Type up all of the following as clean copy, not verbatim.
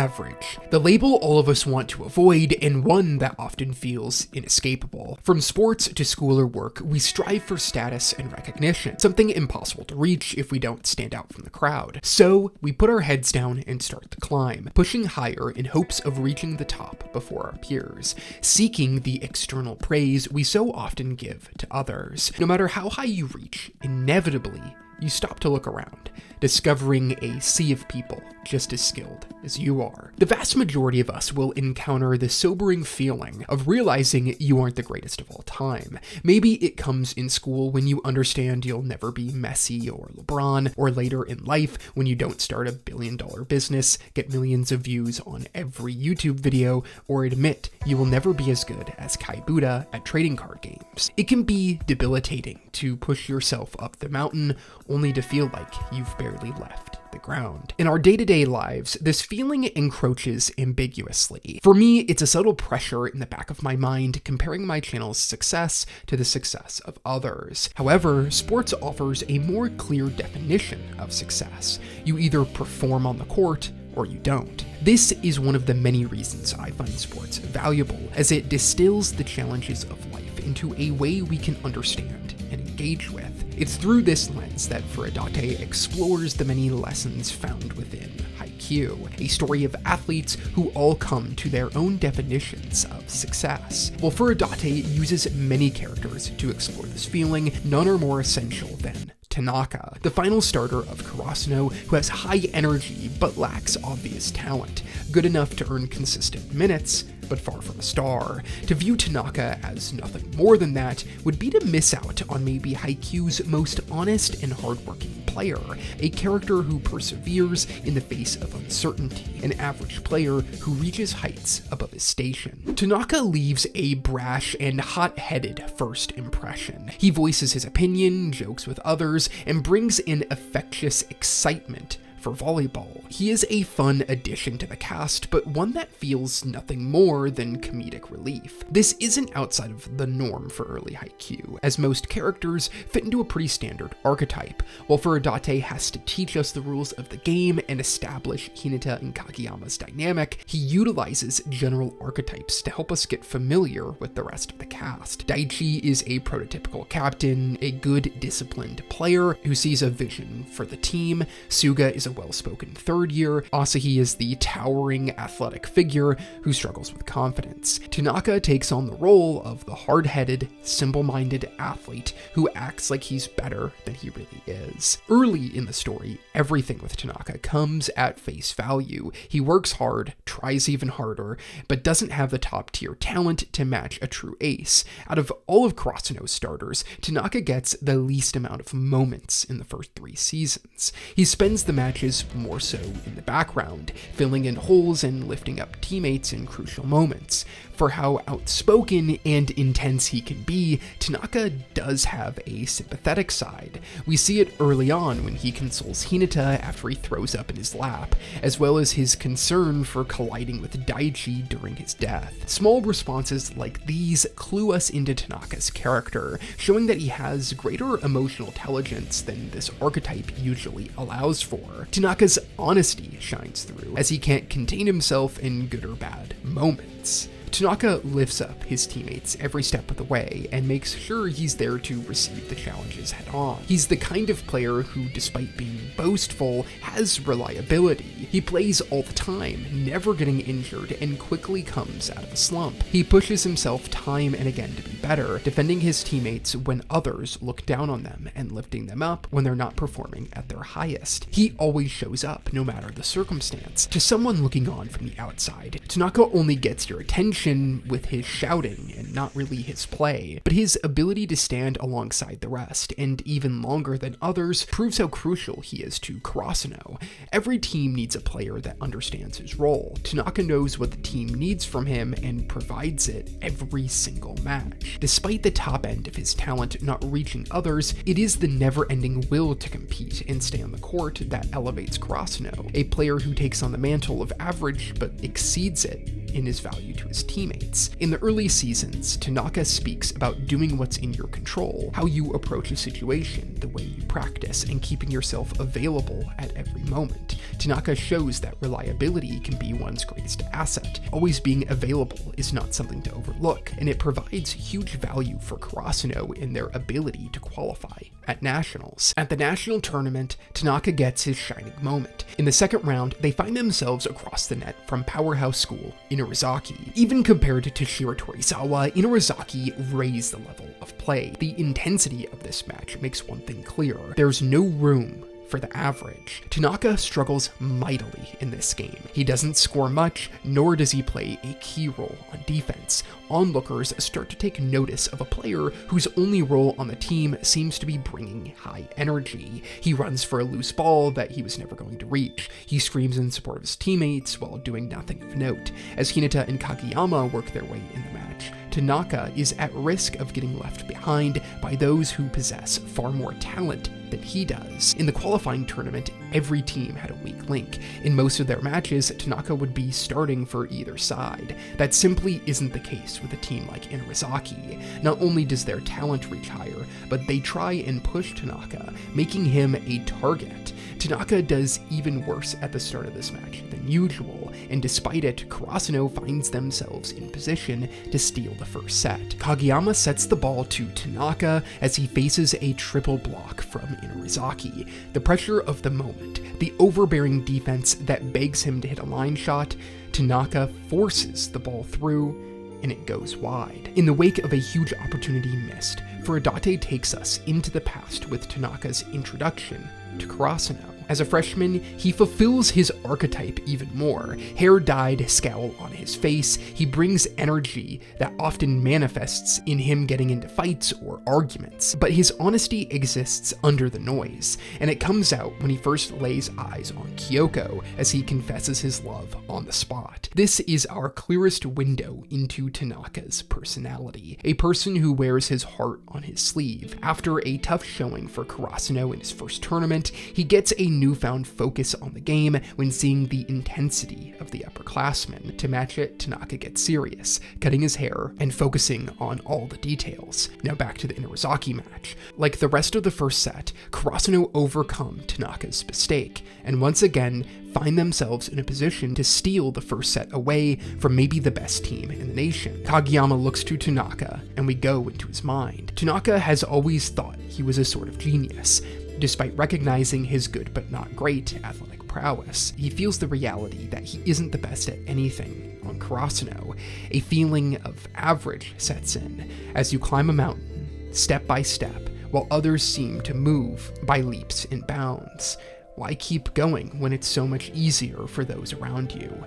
average, the label all of us want to avoid, and one that often feels inescapable. From sports to school or work, we strive for status and recognition, something impossible to reach if we don't stand out from the crowd. So we put our heads down and start the climb, pushing higher in hopes of reaching the top before our peers, seeking the external praise we so often give to others. No matter how high you reach, inevitably, you stop to look around, discovering a sea of people just as skilled as you are. The vast majority of us will encounter the sobering feeling of realizing you aren't the greatest of all time. Maybe it comes in school when you understand you'll never be Messi or LeBron, or later in life when you don't start a billion-dollar business, get millions of views on every YouTube video, or admit you will never be as good as Kai Buddha at trading card games. It can be debilitating to push yourself up the mountain only to feel like you've barely left the ground. In our day-to-day lives, this feeling encroaches ambiguously. For me, it's a subtle pressure in the back of my mind comparing my channel's success to the success of others. However, sports offers a more clear definition of success. You either perform on the court or you don't. This is one of the many reasons I find sports valuable, as it distills the challenges of life into a way we can understand and engage with. It's through this lens that Furodate explores the many lessons found within Haikyuu, a story of athletes who all come to their own definitions of success. While Furodate uses many characters to explore this feeling, none are more essential than Tanaka, the final starter of Karasuno, who has high energy but lacks obvious talent, good enough to earn consistent minutes, but far from a star. To view Tanaka as nothing more than that would be to miss out on maybe Haikyuu's most honest and hardworking player, a character who perseveres in the face of uncertainty, an average player who reaches heights above his station. Tanaka leaves a brash and hot-headed first impression. He voices his opinion, jokes with others, and brings in infectious excitement for volleyball. He is a fun addition to the cast, but one that feels nothing more than comedic relief. This isn't outside of the norm for early Haikyuu, as most characters fit into a pretty standard archetype. While Furodate has to teach us the rules of the game and establish Hinata and Kageyama's dynamic, he utilizes general archetypes to help us get familiar with the rest of the cast. Daichi is a prototypical captain, a good, disciplined player who sees a vision for the team. Suga is a well-spoken third year. Asahi is the towering athletic figure who struggles with confidence. Tanaka takes on the role of the hard-headed, simple-minded athlete who acts like he's better than he really is. Early in the story, everything with Tanaka comes at face value. He works hard, tries even harder, but doesn't have the top-tier talent to match a true ace. Out of all of Karasuno's starters, Tanaka gets the least amount of moments in the first 3 seasons. He spends the matches more so in the background, filling in holes and lifting up teammates in crucial moments. For how outspoken and intense he can be, Tanaka does have a sympathetic side. We see it early on when he consoles Hinata after he throws up in his lap, as well as his concern for colliding with Daichi during his death. Small responses like these clue us into Tanaka's character, showing that he has greater emotional intelligence than this archetype usually allows for. Tanaka's honesty shines through, as he can't contain himself in good or bad moments. Tanaka lifts up his teammates every step of the way and makes sure he's there to receive the challenges head on. He's the kind of player who, despite being boastful, has reliability. He plays all the time, never getting injured, and quickly comes out of a slump. He pushes himself time and again to be better, defending his teammates when others look down on them and lifting them up when they're not performing at their highest. He always shows up, no matter the circumstance. To someone looking on from the outside, Tanaka only gets your attention with his shouting and not really his play, but his ability to stand alongside the rest, and even longer than others, proves how crucial he is to Karasuno. Every team needs a player that understands his role. Tanaka knows what the team needs from him and provides it every single match. Despite the top end of his talent not reaching others, it is the never-ending will to compete and stay on the court that elevates Karasuno, a player who takes on the mantle of average but exceeds it in his value to his teammates. In the early seasons, Tanaka speaks about doing what's in your control, how you approach a situation, the way you practice, and keeping yourself available at every moment. Tanaka shows that reliability can be one's greatest asset. Always being available is not something to overlook, and it provides huge value for Karasuno in their ability to qualify at nationals. At the national tournament, Tanaka gets his shining moment. In the second round, they find themselves across the net from powerhouse school Inurizaki. Even compared to Shiratorizawa, Inurizaki raised the level of play. The intensity of this match makes one thing clear: there's no room for the average. Tanaka struggles mightily in this game. He doesn't score much, nor does he play a key role on defense. Onlookers start to take notice of a player whose only role on the team seems to be bringing high energy. He runs for a loose ball that he was never going to reach. He screams in support of his teammates while doing nothing of note. As Hinata and Kageyama work their way in the match, Tanaka is at risk of getting left behind by those who possess far more talent than he does. In the qualifying tournament, every team had a weak link. In most of their matches, Tanaka would be starting for either side. That simply isn't the case with a team like Inurizaki. Not only does their talent reach higher, but they try and push Tanaka, making him a target. Tanaka does even worse at the start of this match than usual, and despite it, Karasuno finds themselves in position to steal the first set. Kageyama sets the ball to Tanaka as he faces a triple block from Inurizaki. The pressure of the moment, the overbearing defense that begs him to hit a line shot, Tanaka forces the ball through, and it goes wide. In the wake of a huge opportunity missed, Furodate takes us into the past with Tanaka's introduction to Karasuno. As a freshman, he fulfills his archetype even more. Hair-dyed scowl on his face, he brings energy that often manifests in him getting into fights or arguments. But his honesty exists under the noise, and it comes out when he first lays eyes on Kyoko as he confesses his love on the spot. This is our clearest window into Tanaka's personality, a person who wears his heart on his sleeve. After a tough showing for Karasuno in his first tournament, he gets a newfound focus on the game when seeing the intensity of the upperclassmen. To match it, Tanaka gets serious, cutting his hair and focusing on all the details. Now back to the Inurizaki match. Like the rest of the first set, Karasuno overcome Tanaka's mistake, and once again find themselves in a position to steal the first set away from maybe the best team in the nation. Kageyama looks to Tanaka, and we go into his mind. Tanaka has always thought he was a sort of genius. Despite recognizing his good but not great athletic prowess, he feels the reality that he isn't the best at anything on Karasuno. A feeling of average sets in as you climb a mountain, step by step, while others seem to move by leaps and bounds. Why keep going when it's so much easier for those around you?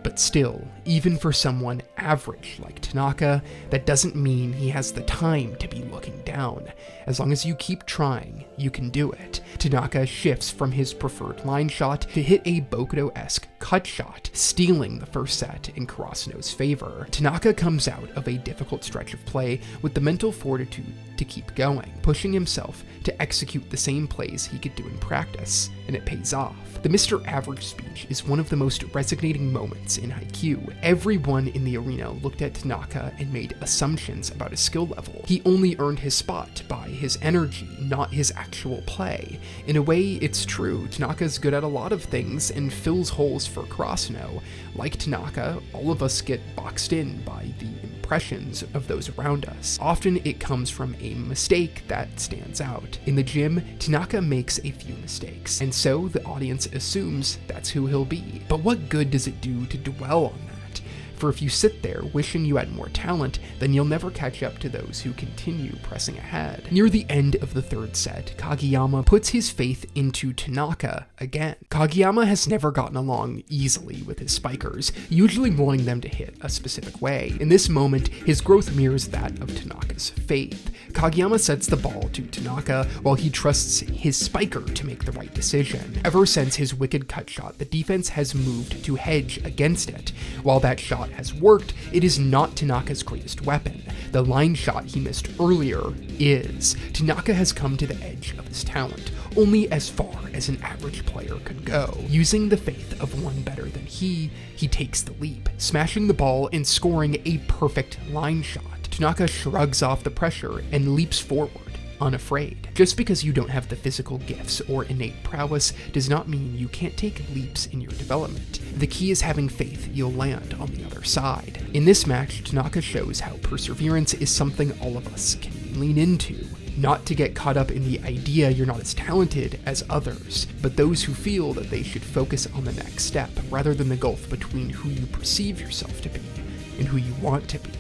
But still, even for someone average like Tanaka, that doesn't mean he has the time to be looking down. As long as you keep trying, you can do it. Tanaka shifts from his preferred line shot to hit a Bokuto-esque cut shot, stealing the first set in Karasuno's favor. Tanaka comes out of a difficult stretch of play with the mental fortitude to keep going, pushing himself to execute the same plays he could do in practice, and it pays off. The Mr. Average speech is one of the most resonating moments in Haikyuu. Everyone in the arena looked at Tanaka and made assumptions about his skill level. He only earned his spot by his energy, not his actual play. In a way, it's true. Tanaka's good at a lot of things and fills holes for Karasuno. Like Tanaka, all of us get boxed in by the impressions of those around us. Often it comes from a mistake that stands out. In the gym, Tanaka makes a few mistakes, and so the audience assumes that's who he'll be. But what good does it do to dwell on that? For if you sit there wishing you had more talent, then you'll never catch up to those who continue pressing ahead. Near the end of the third set, Kageyama puts his faith into Tanaka again. Kageyama has never gotten along easily with his spikers, usually wanting them to hit a specific way. In this moment, his growth mirrors that of Tanaka's faith. Kageyama sets the ball to Tanaka while he trusts his spiker to make the right decision. Ever since his wicked cut shot, the defense has moved to hedge against it. While that shot shot has worked, it is not Tanaka's greatest weapon. The line shot he missed earlier is. Tanaka has come to the edge of his talent, only as far as an average player could go. Using the faith of one better than he takes the leap, smashing the ball and scoring a perfect line shot. Tanaka shrugs off the pressure and leaps forward, unafraid. Just because you don't have the physical gifts or innate prowess does not mean you can't take leaps in your development. The key is having faith you'll land on the other side. In this match, Tanaka shows how perseverance is something all of us can lean into. Not to get caught up in the idea you're not as talented as others, but those who feel that they should focus on the next step rather than the gulf between who you perceive yourself to be and who you want to be.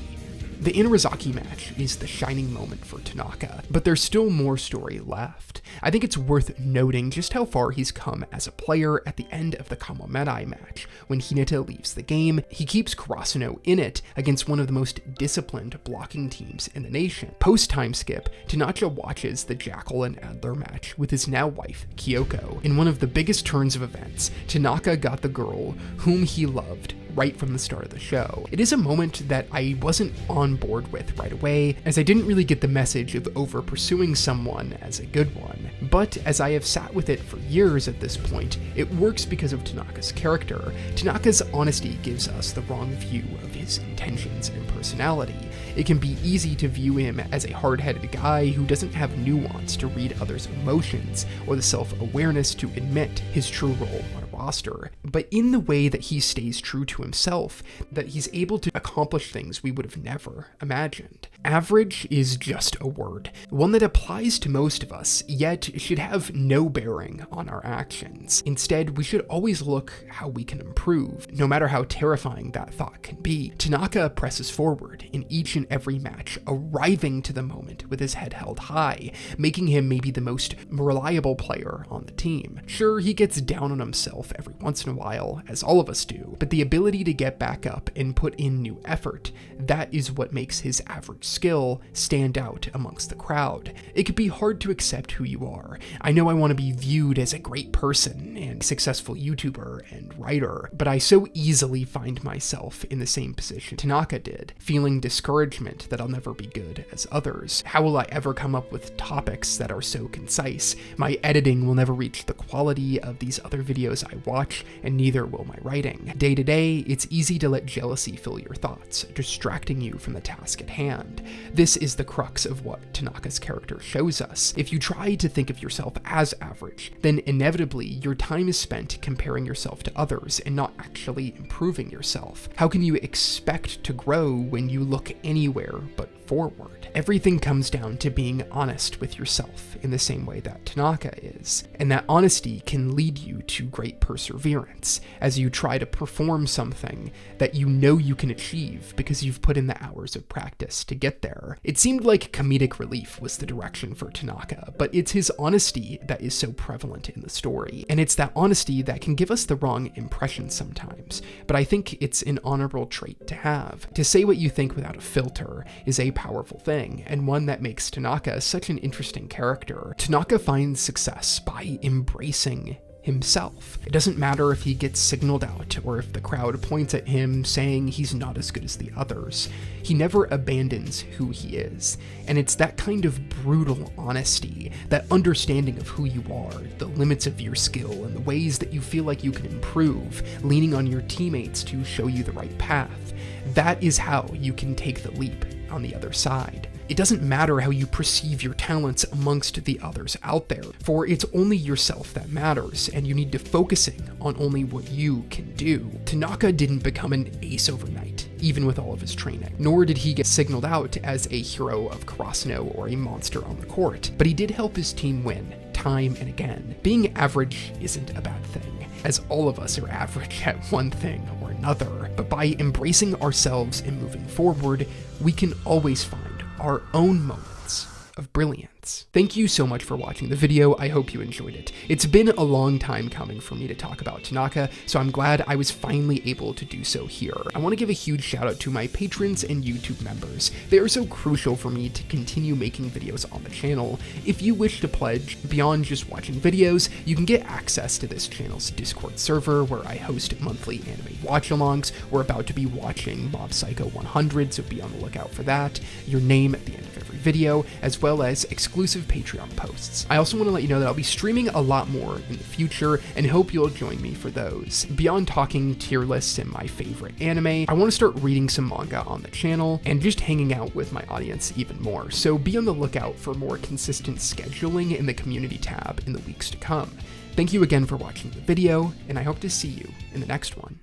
The Inarizaki match is the shining moment for Tanaka, but there's still more story left. I think it's worth noting just how far he's come as a player at the end of the Kamomedai match. When Hinata leaves the game, he keeps Kurasuno in it against one of the most disciplined blocking teams in the nation. Post-time skip, Tanaka watches the Jackal and Adler match with his now wife, Kyoko. In one of the biggest turns of events, Tanaka got the girl whom he loved right from the start of the show. It is a moment that I wasn't on board with right away, as I didn't really get the message of over pursuing someone as a good one. But as I have sat with it for years at this point, it works because of Tanaka's character. Tanaka's honesty gives us the wrong view of his intentions and personality. It can be easy to view him as a hard-headed guy who doesn't have nuance to read others' emotions or the self-awareness to admit his true role on a roster, but in the way that he stays true to himself, that he's able to accomplish things we would have never imagined. Average is just a word, one that applies to most of us, yet should have no bearing on our actions. Instead, we should always look how we can improve, no matter how terrifying that thought can be. Tanaka presses forward in each and every match, arriving to the moment with his head held high, making him maybe the most reliable player on the team. Sure, he gets down on himself every once in a while, as all of us do, but the ability to get back up and put in new effort, that is what makes his average skill stand out amongst the crowd. It can be hard to accept who you are. I know I want to be viewed as a great person and successful YouTuber and writer, but I so easily find myself in the same position Tanaka did, feeling discouragement that I'll never be good as others. How will I ever come up with topics that are so concise? My editing will never reach the quality of these other videos I watch, and neither will my writing. Day to day, it's easy to let jealousy fill your thoughts, distracting you from the task at hand. This is the crux of what Tanaka's character shows us. If you try to think of yourself as average, then inevitably your time is spent comparing yourself to others and not actually improving yourself. How can you expect to grow when you look anywhere but forward? Everything comes down to being honest with yourself in the same way that Tanaka is, and that honesty can lead you to great perseverance as you try to perform something that you know you can achieve because you've put in the hours of practice to get there. It seemed like comedic relief was the direction for Tanaka, but it's his honesty that is so prevalent in the story, and it's that honesty that can give us the wrong impression sometimes, but I think it's an honorable trait to have. To say what you think without a filter is a powerful thing, and one that makes Tanaka such an interesting character. Tanaka finds success by embracing himself. It doesn't matter if he gets signaled out or if the crowd points at him saying he's not as good as the others. He never abandons who he is, and it's that kind of brutal honesty, that understanding of who you are, the limits of your skill, and the ways that you feel like you can improve, leaning on your teammates to show you the right path. That is how you can take the leap on the other side. It doesn't matter how you perceive your talents amongst the others out there, for it's only yourself that matters, and you need to focusing on only what you can do. Tanaka didn't become an ace overnight, even with all of his training, nor did he get signaled out as a hero of Kurasuno or a monster on the court, but he did help his team win, time and again. Being average isn't a bad thing, as all of us are average at one thing or another, but by embracing ourselves and moving forward, we can always find our own moments of brilliance. brilliance. Thank you so much for watching the video. I hope you enjoyed it. It's been a long time coming for me to talk about Tanaka, so I'm glad I was finally able to do so here. I want to give a huge shout out to my patrons and YouTube members. They are so crucial for me to continue making videos on the channel. If you wish to pledge beyond just watching videos, you can get access to this channel's Discord server where I host monthly anime watch-alongs. We're about to be watching Mob Psycho 100, so be on the lookout for that. Your name at the end of every video, as well as exclusive Patreon posts. I also want to let you know that I'll be streaming a lot more in the future and hope you'll join me for those. Beyond talking tier lists and my favorite anime, I want to start reading some manga on the channel and just hanging out with my audience even more. So be on the lookout for more consistent scheduling in the community tab in the weeks to come. Thank you again for watching the video, and I hope to see you in the next one.